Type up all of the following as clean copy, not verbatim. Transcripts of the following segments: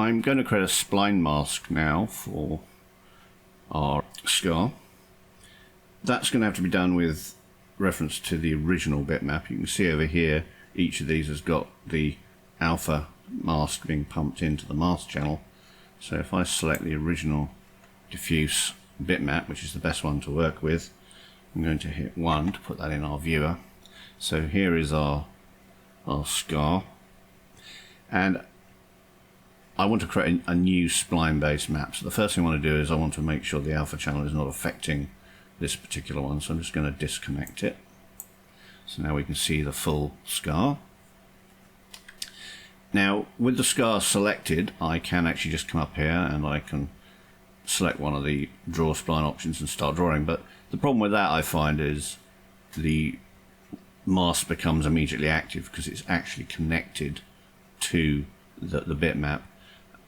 I'm going to create a spline mask now for our scar. That's going to have to be done with reference to the original bitmap. You can see over here each of these has got the alpha mask being pumped into the mask channel. So if I select the original diffuse bitmap, which is the best one to work with, I'm going to hit 1 to put that in our viewer. So here is our scar, and I want to create a new spline based map. So the first thing I want to do is I want to make sure the alpha channel is not affecting this particular one, so I'm just going to disconnect it. So now we can see the full scar. Now with the scar selected, I can actually just come up here and I can select one of the draw spline options and start drawing, but the problem with that I find is the mask becomes immediately active because it's actually connected to the bitmap,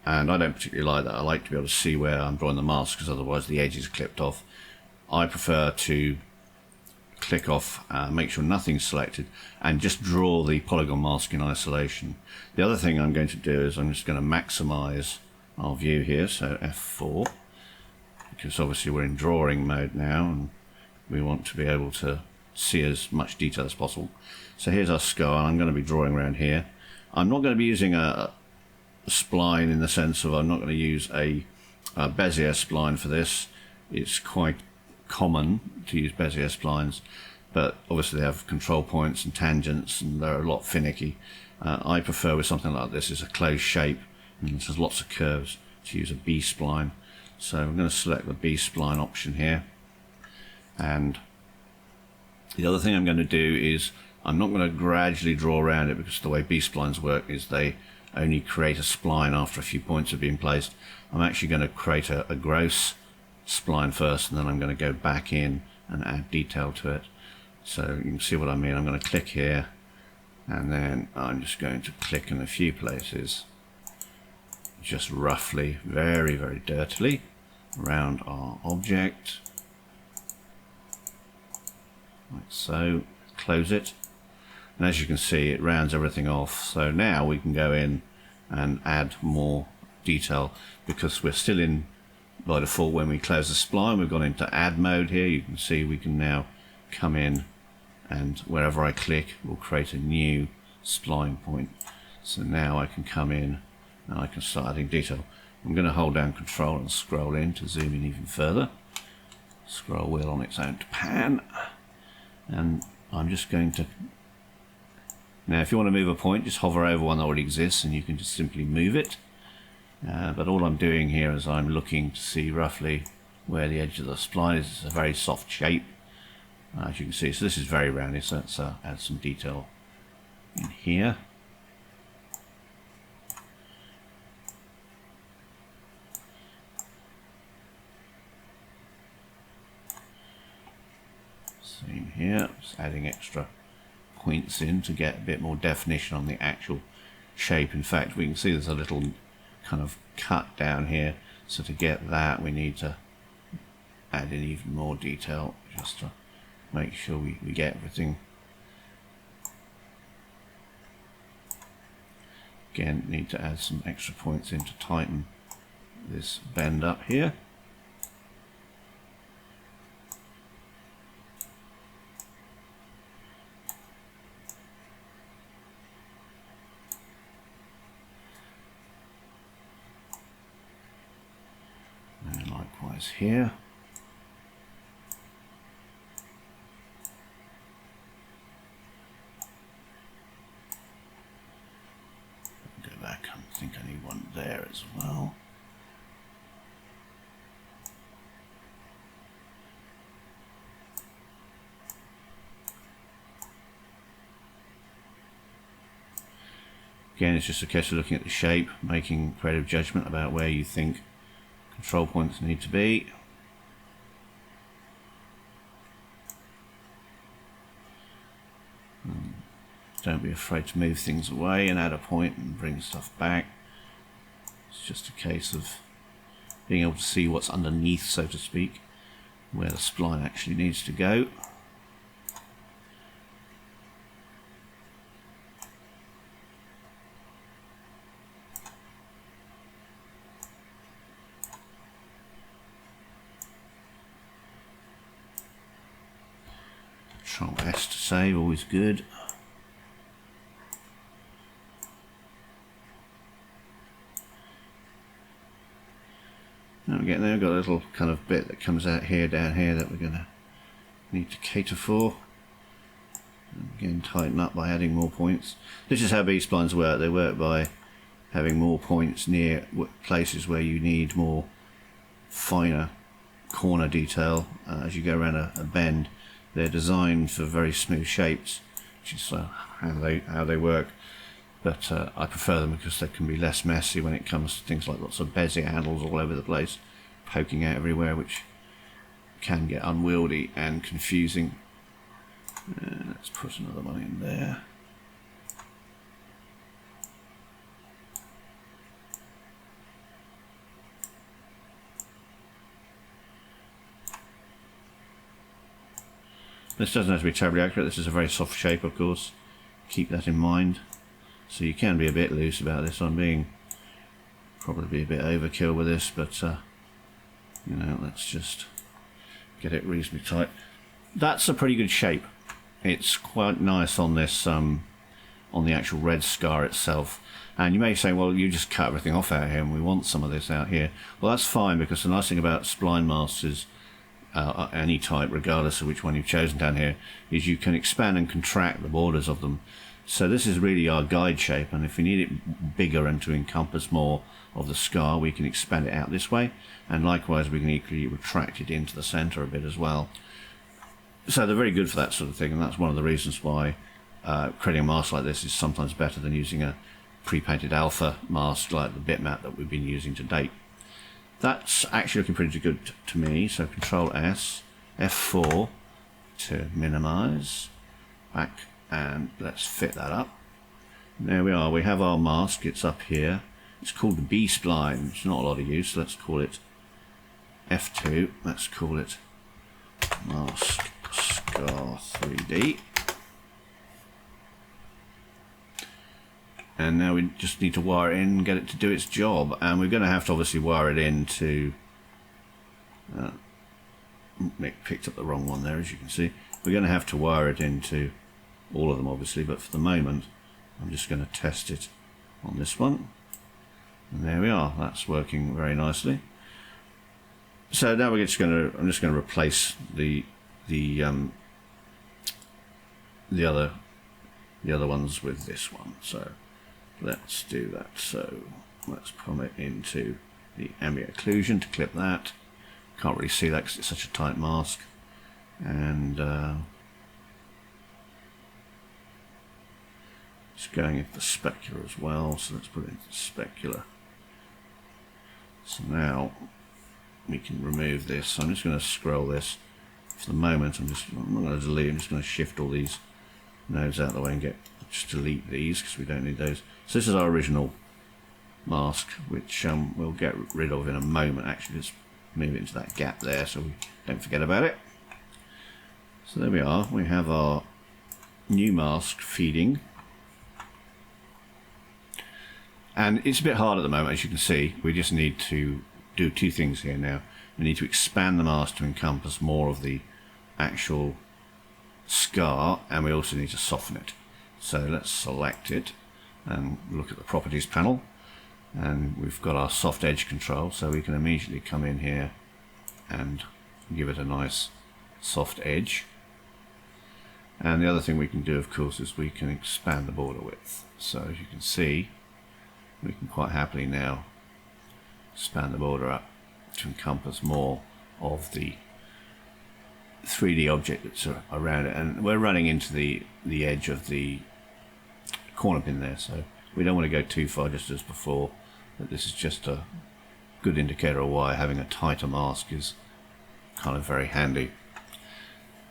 and I don't particularly like that. I like to be able to see where I'm drawing the mask because otherwise the edge is clipped off. I prefer to click off, make sure nothing's selected, and just draw the polygon mask in isolation. The other thing I'm going to do is I'm just going to maximize our view here, so F4, because obviously we're in drawing mode now and we want to be able to see as much detail as possible. So here's our scar, and I'm going to be drawing around here. I'm not going to be using a spline in the sense of I'm not going to use a Bezier spline for this. It's quite common to use Bezier splines, but obviously they have control points and tangents and they're a lot finicky. I prefer with something like this is a closed shape and there's lots of curves to use a B spline. So I'm going to select the B spline option here, and the other thing I'm going to do is I'm not going to gradually draw around it, because the way B splines work is they only create a spline after a few points have been placed. I'm actually going to create a gross spline first, and then I'm going to go back in and add detail to it. So you can see what I mean. I'm going to click here, and then I'm just going to click in a few places, just roughly, very, very dirtily, around our object, like so. Close it, and as you can see it rounds everything off. So now we can go in and add more detail, because we're still in, by default, when we close the spline we've gone into add mode here. You can see we can now come in, and wherever I click will create a new spline point. So now I can come in and I can start adding detail. I'm going to hold down control and scroll in to zoom in even further. Scroll wheel on its own to pan, and I'm just going to, now if you want to move a point, just hover over one that already exists and you can just simply move it. But all I'm doing here is I'm looking to see roughly where the edge of the spline is. It's a very soft shape, as you can see. So this is very rounded, so let's add some detail in here. Same here, just adding extra points in to get a bit more definition on the actual shape. In fact, we can see there's a little kind of cut down here, so to get that we need to add in even more detail just to make sure we get everything. Again, need to add some extra points in to tighten this bend up here. And likewise here. Go back, I think I need one there as well. Again, it's just a case of looking at the shape, making creative judgment about where you think control points need to be. Don't be afraid to move things away and add a point and bring stuff back. It's just a case of being able to see what's underneath, so to speak, where the spline actually needs to go. Control S to save, always good. Now we're getting there, we've got a little kind of bit that comes out here, down here, that we're going to need to cater for. And again, tighten up by adding more points. This is how B-splines work. They work by having more points near places where you need more finer corner detail as you go around a bend. They're designed for very smooth shapes, which is how they work. But I prefer them because they can be less messy when it comes to things like lots of bezier handles all over the place, poking out everywhere, which can get unwieldy and confusing. Let's put another one in there. This doesn't have to be terribly accurate. This is a very soft shape, of course. Keep that in mind. So you can be a bit loose about this. I'm being probably a bit overkill with this, but you know, let's just get it reasonably tight. That's a pretty good shape. It's quite nice on this, on the actual red scar itself. And you may say, well, you just cut everything off out here, and we want some of this out here. Well, that's fine, because the nice thing about spline masks is any type, regardless of which one you've chosen down here, is you can expand and contract the borders of them. So this is really our guide shape, and if we need it bigger and to encompass more of the scar, we can expand it out this way, and likewise we can equally retract it into the center a bit as well. So they're very good for that sort of thing, and that's one of the reasons why creating a mask like this is sometimes better than using a pre-painted alpha mask like the bitmap that we've been using to date. That's actually looking pretty good to me, so Control S, F4 to minimize, back, and let's fit that up. There we are, we have our mask, it's up here. It's called the B-spline, it's not a lot of use, let's call it F2, let's call it Mask Scar 3D. And now we just need to wire it in and get it to do its job, and we're going to have to obviously wire it into picked up the wrong one there, as you can see. We're going to have to wire it into all of them obviously, but for the moment I'm just going to test it on this one, and there we are, that's working very nicely. So now I'm just going to replace the other ones with this one. So let's do that. So let's put it into the ambient occlusion to clip that. Can't really see that because it's such a tight mask, and it's going into the specular as well, so let's put it into the specular. So now we can remove this. So I'm just going to scroll this for the moment. I'm not going to delete, I'm just going to shift all these nodes out of the way and just delete these because we don't need those. So this is our original mask, which we'll get rid of in a moment. Actually, just move it into that gap there so we don't forget about it. So there we are, we have our new mask feeding. And it's a bit hard at the moment, as you can see. We just need to do two things here now. We need to expand the mask to encompass more of the actual scar, and we also need to soften it. So let's select it and look at the properties panel, and we've got our soft edge control, so we can immediately come in here and give it a nice soft edge. And the other thing we can do, of course, is we can expand the border width. So as you can see, we can quite happily now expand the border up to encompass more of the 3D object that's around it. And we're running into the edge of the corner pin there, so we don't want to go too far, just as before. But this is just a good indicator of why having a tighter mask is kind of very handy.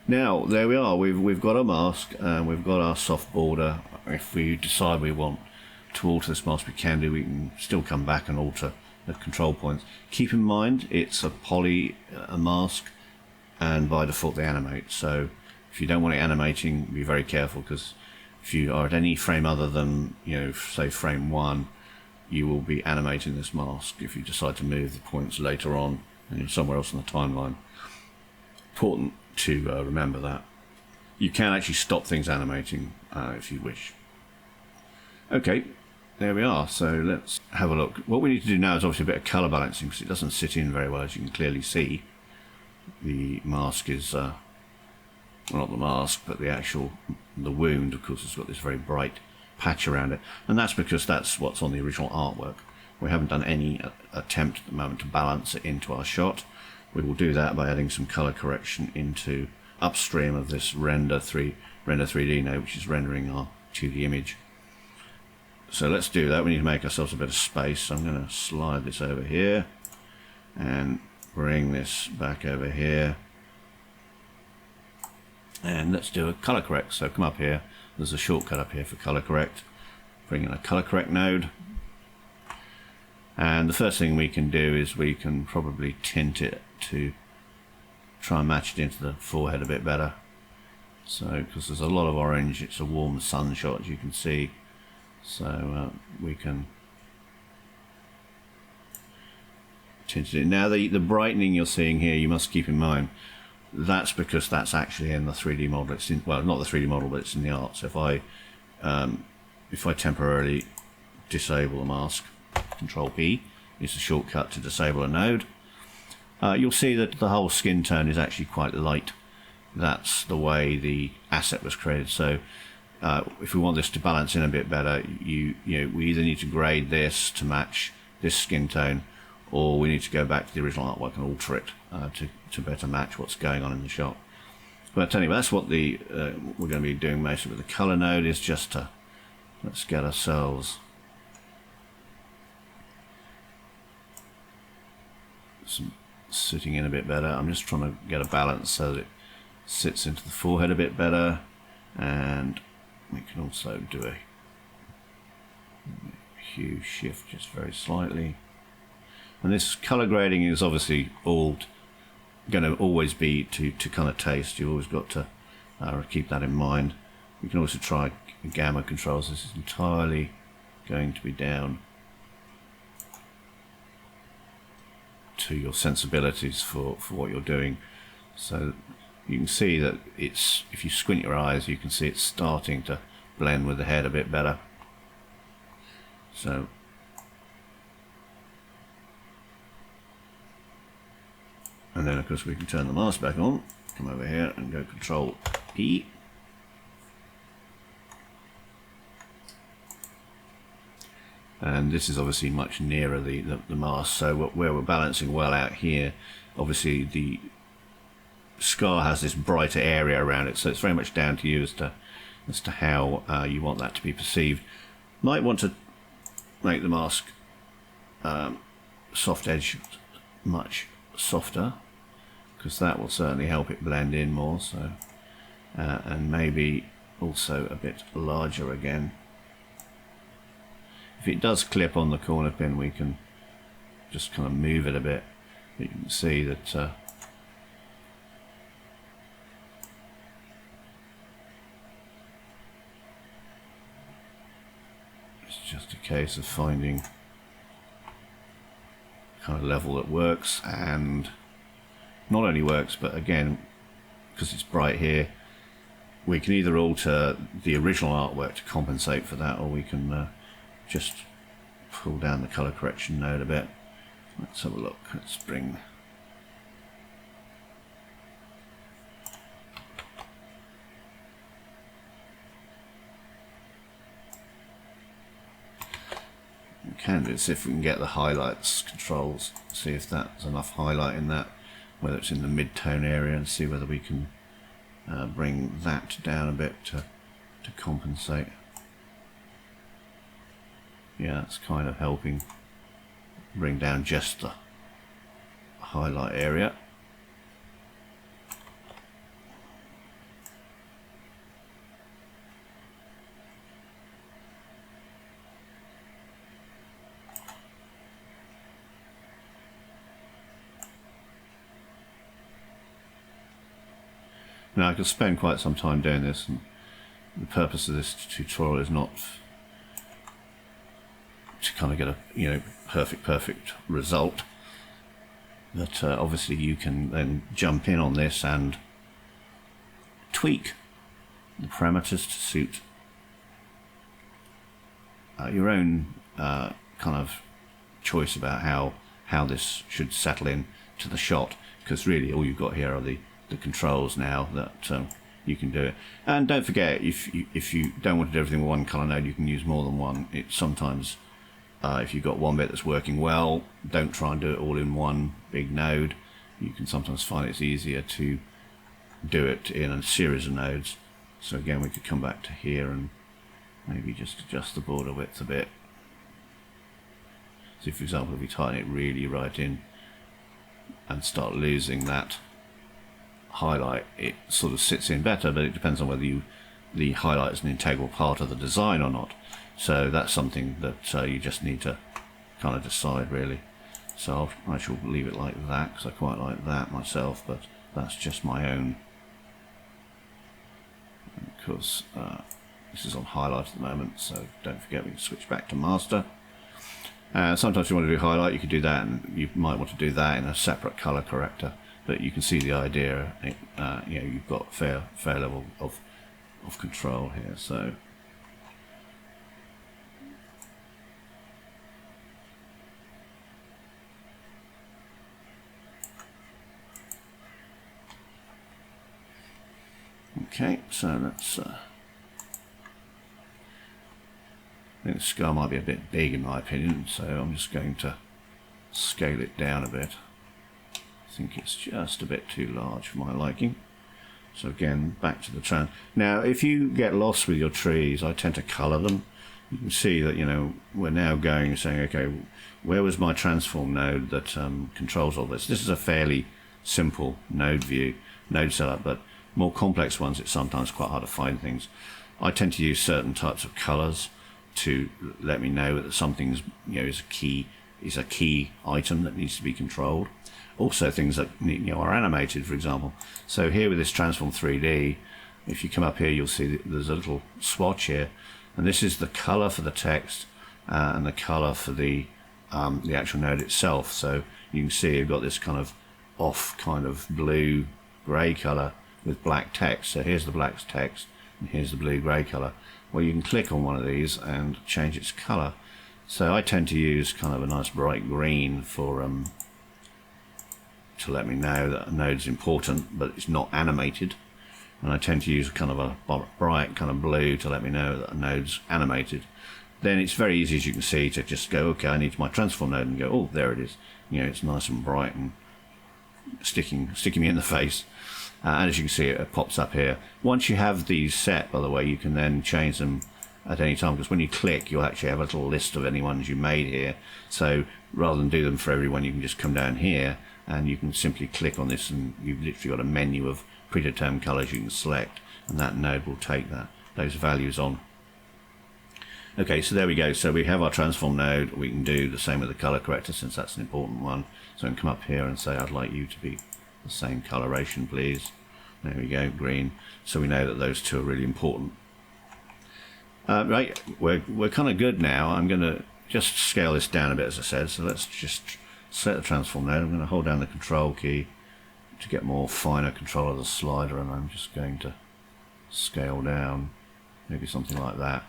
Now there we are, we've got a mask and we've got our soft border. If we decide we want to alter this mask, we can do. We can still come back and alter the control points. Keep in mind it's a poly mask, and by default they animate, so if you don't want it animating, be very careful, because if you are at any frame other than, you know, say frame 1, you will be animating this mask if you decide to move the points later on and you're somewhere else on the timeline. Important to remember that. you can actually stop things animating if you wish. Okay, there we are. So let's have a look. What we need to do now is obviously a bit of colour balancing, because it doesn't sit in very well, as you can clearly see. The mask is, well, not the mask, but the wound, of course, has got this very bright patch around it, and that's because that's what's on the original artwork. We haven't done any attempt at the moment to balance it into our shot. We will do that by adding some colour correction into upstream of this render 3D node, which is rendering our 2D image. So let's do that. We need to make ourselves a bit of space. So I'm going to slide this over here and bring this back over here. And let's do a color correct. So come up here. There's a shortcut up here for color correct. Bring in a color correct node. And the first thing we can do is we can probably tint it to try and match it into the forehead a bit better. So, because there's a lot of orange, it's a warm sun shot, as you can see. So we can tint it. Now the brightening you're seeing here, you must keep in mind, that's because that's actually in the 3D model. It's in, well, not the 3D model, but it's in the art. So if I temporarily disable the mask, Control P is a shortcut to disable a node, you'll see that the whole skin tone is actually quite light. That's the way the asset was created. So if we want this to balance in a bit better, we either need to grade this to match this skin tone, or we need to go back to the original artwork and alter it to better match what's going on in the shot. But anyway, that's what we're going to be doing mostly with the color node, is just to, let's get ourselves some sitting in a bit better. I'm just trying to get a balance so that it sits into the forehead a bit better, and we can also do a hue shift just very slightly. And this color grading is obviously all going to always be to kind of taste. You've always got to keep that in mind. You can also try gamma controls. This is entirely going to be down to your sensibilities for what you're doing. So you can see that it's, if you squint your eyes, you can see it's starting to blend with the head a bit better. So and then of course we can turn the mask back on, come over here and go Control E. And this is obviously much nearer the mask, so where we're balancing well out here, obviously the scar has this brighter area around it, so it's very much down to you as to how you want that to be perceived. Might want to make the mask soft edge much softer, because that will certainly help it blend in more. So and maybe also a bit larger again. If it does clip on the corner pin, we can just kind of move it a bit. You can see that it's just a case of finding kind of level that works, and not only works, but again, because it's bright here, we can either alter the original artwork to compensate for that, or we can just pull down the color correction node a bit. Let's have a look. Let's bring we can do this if we can get the highlights controls, see if that's enough highlight in that, whether it's in the mid-tone area, and see whether we can bring that down a bit to compensate. Yeah, it's kind of helping bring down just the highlight area. Now I could spend quite some time doing this, and the purpose of this tutorial is not to kind of get a perfect result, but obviously you can then jump in on this and tweak the parameters to suit your own kind of choice about how this should settle in to the shot, because really all you've got here are the controls now that you can do it. And don't forget, if you don't want to do everything with one color node, you can use more than one. It sometimes if you've got one bit that's working well, don't try and do it all in one big node. You can sometimes find it's easier to do it in a series of nodes. So again, we could come back to here and maybe just adjust the border width a bit. So for example, if we tighten it really right in and start losing that highlight, it sort of sits in better, but it depends on whether the highlight is an integral part of the design or not. So that's something that you just need to kind of decide really. So I shall leave it like that because I quite like that myself, but that's just my own. And of course this is on highlight at the moment, so don't forget we can switch back to master. Sometimes you want to do highlight, you could do that, and you might want to do that in a separate color corrector, but you can see the idea. You know, you've got fair level of control here. So okay, so let's I think the skull might be a bit big in my opinion, so I'm just going to scale it down a bit. I think it's just a bit too large for my liking. So again, back to the trans. Now, if you get lost with your trees, I tend to colour them. You can see that, you know, we're now going and saying, okay, where was my transform node that controls all this? This is a fairly simple node view, node setup, but more complex ones, it's sometimes quite hard to find things. I tend to use certain types of colours to let me know that something's, you know, is a key item that needs to be controlled. Also things that, you know, are animated, for example. So here with this transform 3D, if you come up here, you'll see that there's a little swatch here, and this is the color for the text and the color for the actual node itself. So you can see you've got this kind of off kind of blue gray color with black text. So here's the black text and here's the blue gray color. Well, you can click on one of these and change its color. So I tend to use kind of a nice bright green for to let me know that a node's important but it's not animated, and I tend to use kind of a bright kind of blue to let me know that a node's animated. Then it's very easy, as you can see, to just go, okay, I need my transform node, and go, oh, there it is. You know, it's nice and bright and sticking me in the face. And as you can see, it pops up here. Once you have these set, by the way, you can then change them at any time, because when you click, you'll actually have a little list of any ones you made here. So rather than do them for everyone, you can just come down here and you can simply click on this, and you've literally got a menu of predetermined colors you can select, and that node will take those values on. Okay, so there we go. So we have our transform node. We can do the same with the color corrector, since that's an important one. So I can come up here and say, I'd like you to be the same coloration, please. There we go, green. So we know that those two are really important. Right, we're kind of good now. I'm going to just scale this down a bit, as I said. So let's just set the transform node. I'm going to hold down the control key to get more finer control of the slider, and I'm just going to scale down, maybe something like that.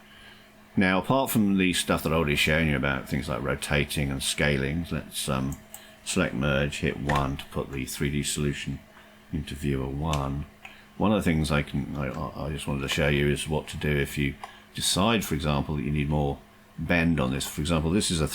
Now, apart from the stuff that I've already shown you about things like rotating and scaling, let's select merge, hit 1 to put the 3D solution into viewer 1. One of the things I just wanted to show you is what to do if you decide, for example, that you need more bend on this. For example, this is a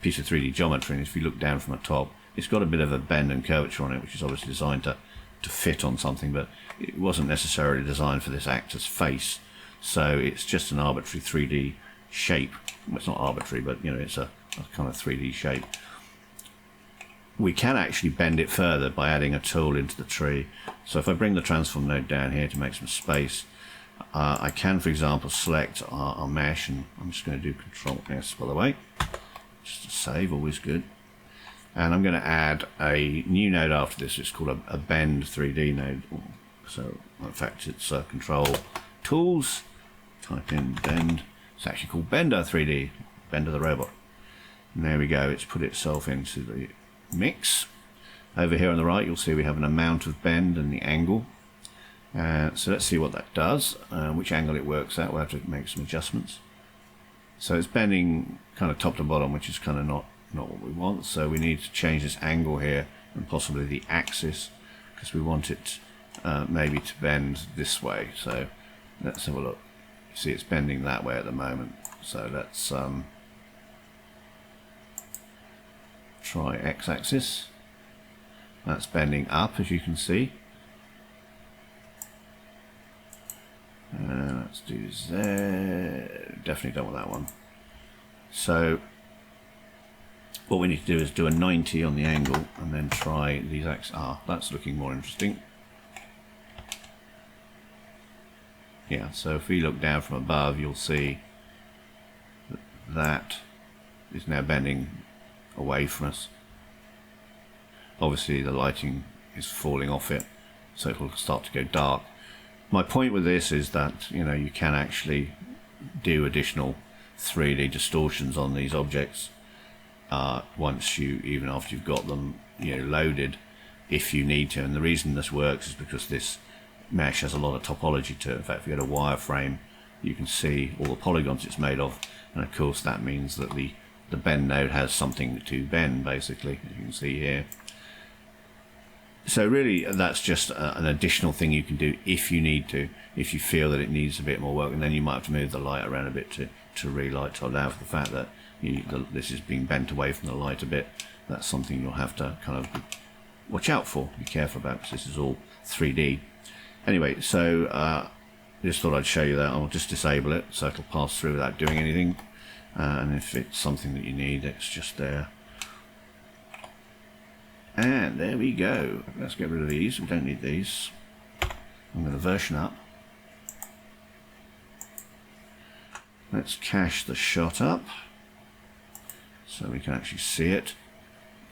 piece of 3D geometry, and if you look down from the top, it's got a bit of a bend and curvature on it, which is obviously designed to fit on something, but it wasn't necessarily designed for this actor's face. So it's just an arbitrary 3D shape. Well, it's not arbitrary, but you know, it's a kind of 3D shape. We can actually bend it further by adding a tool into the tree. So if I bring the transform node down here to make some space, I can, for example, select our mesh, and I'm just going to do Control S, by the way, just to save, always good. And I'm going to add a new node after this. It's called a bend 3D node. So in fact, it's Control Tools, type in bend. It's actually called Bender 3D, Bender the robot. And there we go. It's put itself into the mix. Over here on the right, you'll see we have an amount of bend and the angle. So let's see what that does, which angle it works at. We'll have to make some adjustments. So it's bending kind of top to bottom, which is kind of not what we want. So we need to change this angle here and possibly the axis, because we want it maybe to bend this way. So let's have a look. See, it's bending that way at the moment. So let's try x-axis. That's bending up, as you can see. Let's do Z. Definitely don't want that one. So what we need to do is do a 90 on the angle and then try these axes. That's looking more interesting. Yeah, so if we look down from above, you'll see that is now bending away from us. Obviously the lighting is falling off it, so it will start to go dark. My point with this is that, you know, you can actually do additional 3D distortions on these objects even after you've got them, you know, loaded, if you need to. And the reason this works is because this mesh has a lot of topology to it. In fact, if you had a wireframe, you can see all the polygons it's made of, and of course that means that the bend node has something to bend, basically, as you can see here. So really that's just an additional thing you can do if you need to, if you feel that it needs a bit more work, and then you might have to move the light around a bit to relight, to allow for the fact that this is being bent away from the light a bit. That's something you'll have to kind of watch out for, be careful about, because this is all 3D. Anyway, so just thought I'd show you that. I'll just disable it so it'll pass through without doing anything, and if it's something that you need, it's just there. And there we go. Let's get rid of these. We don't need these. I'm going to version up. Let's cache the shot up so we can actually see it.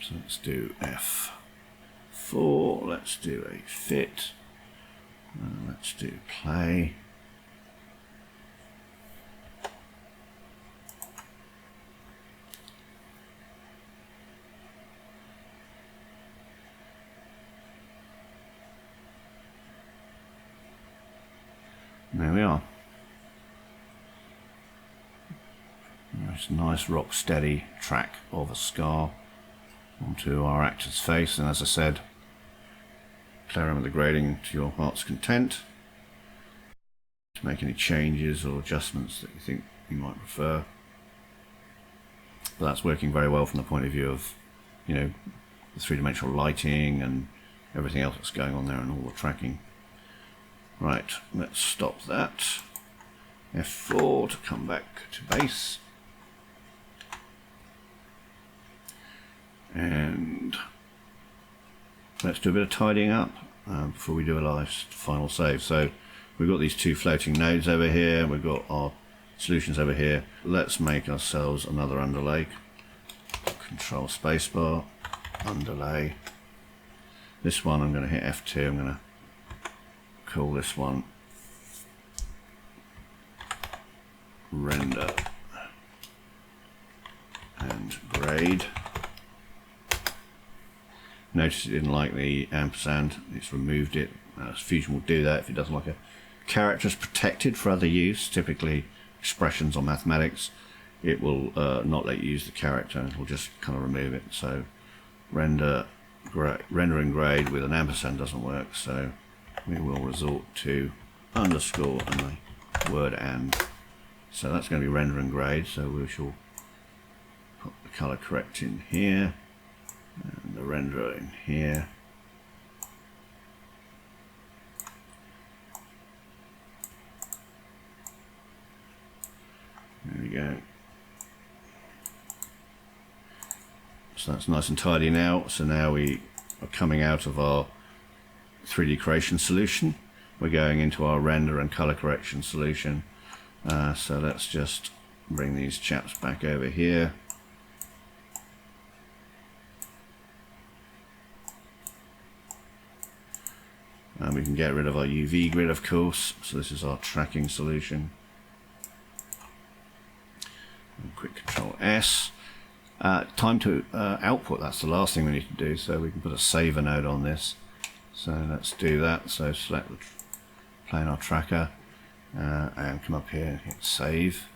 So let's do F4. Let's do a fit. Let's do play. There we are. Nice rock steady track of a scar onto our actor's face, and as I said, play around with the grading to your heart's content to make any changes or adjustments that you think you might prefer. But that's working very well from the point of view of, you know, the three-dimensional lighting and everything else that's going on there and all the tracking. Right, let's stop that. F4 to come back to base. And let's do a bit of tidying up before we do a last final save. So we've got these two floating nodes over here, we've got our solutions over here. Let's make ourselves another underlay. Control spacebar, underlay. This one I'm going to hit F2, I'm going to call this one render and grade. Notice it didn't like the ampersand, it's removed it. Fusion will do that if it doesn't like a character is protected for other use, typically expressions or mathematics. It will not let you use the character, it will just kind of remove it. So render and grade with an ampersand doesn't work, so we will resort to underscore and the word and. So that's going to be render and grade, so we shall put the color correct in here and the renderer in here. There we go. So that's nice and tidy now. So now we are coming out of our 3D creation solution. We're going into our render and color correction solution. So let's just bring these chaps back over here. And we can get rid of our UV grid, of course. So this is our tracking solution. And quick Control S. Time to output, that's the last thing we need to do. So we can put a saver node on this. So let's do that. So select play in our tracker, and come up here and hit save.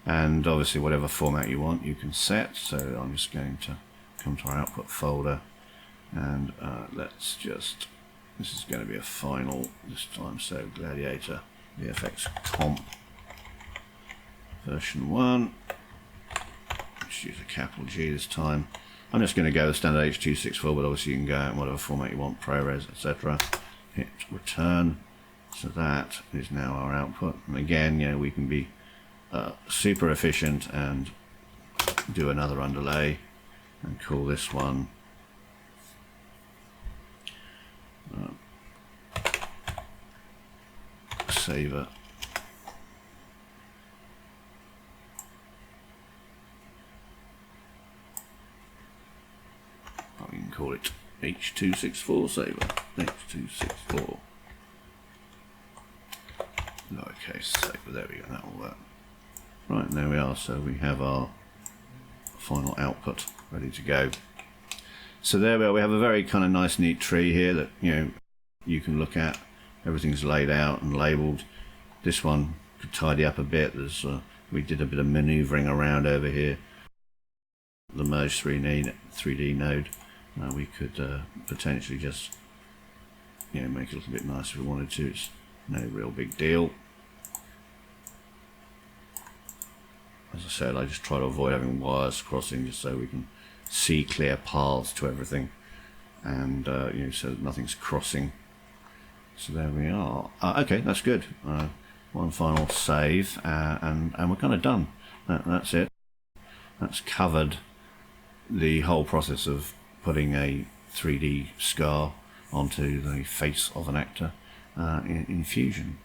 And obviously whatever format you want you can set, so I'm just going to come to our output folder, and this is going to be a final this time, so Gladiator DMFX comp version 1. Let's use a capital G this time. I'm just going to go the standard H.264, but obviously you can go out in whatever format you want, ProRes, etc. Hit return. So that is now our output. And again, you know, we can be super efficient and do another underlay and call this one saver. We can call it H.264 saver. H.264. Lowercase saver. There we go. That will work. Right, there we are. So we have our final output ready to go. So there we are. We have a very kind of nice, neat tree here that you can look at. Everything's laid out and labelled. This one could tidy up a bit. There's we did a bit of manoeuvring around over here. The merge 3D node. We could potentially just make it a little bit nicer if we wanted to. It's no real big deal. As I said, I just try to avoid having wires crossing just so we can see clear paths to everything, and so that nothing's crossing. So there we are. Okay, that's good. One final save, and we're kind of done. That's it. That's covered the whole process of putting a 3D scar onto the face of an actor in Fusion.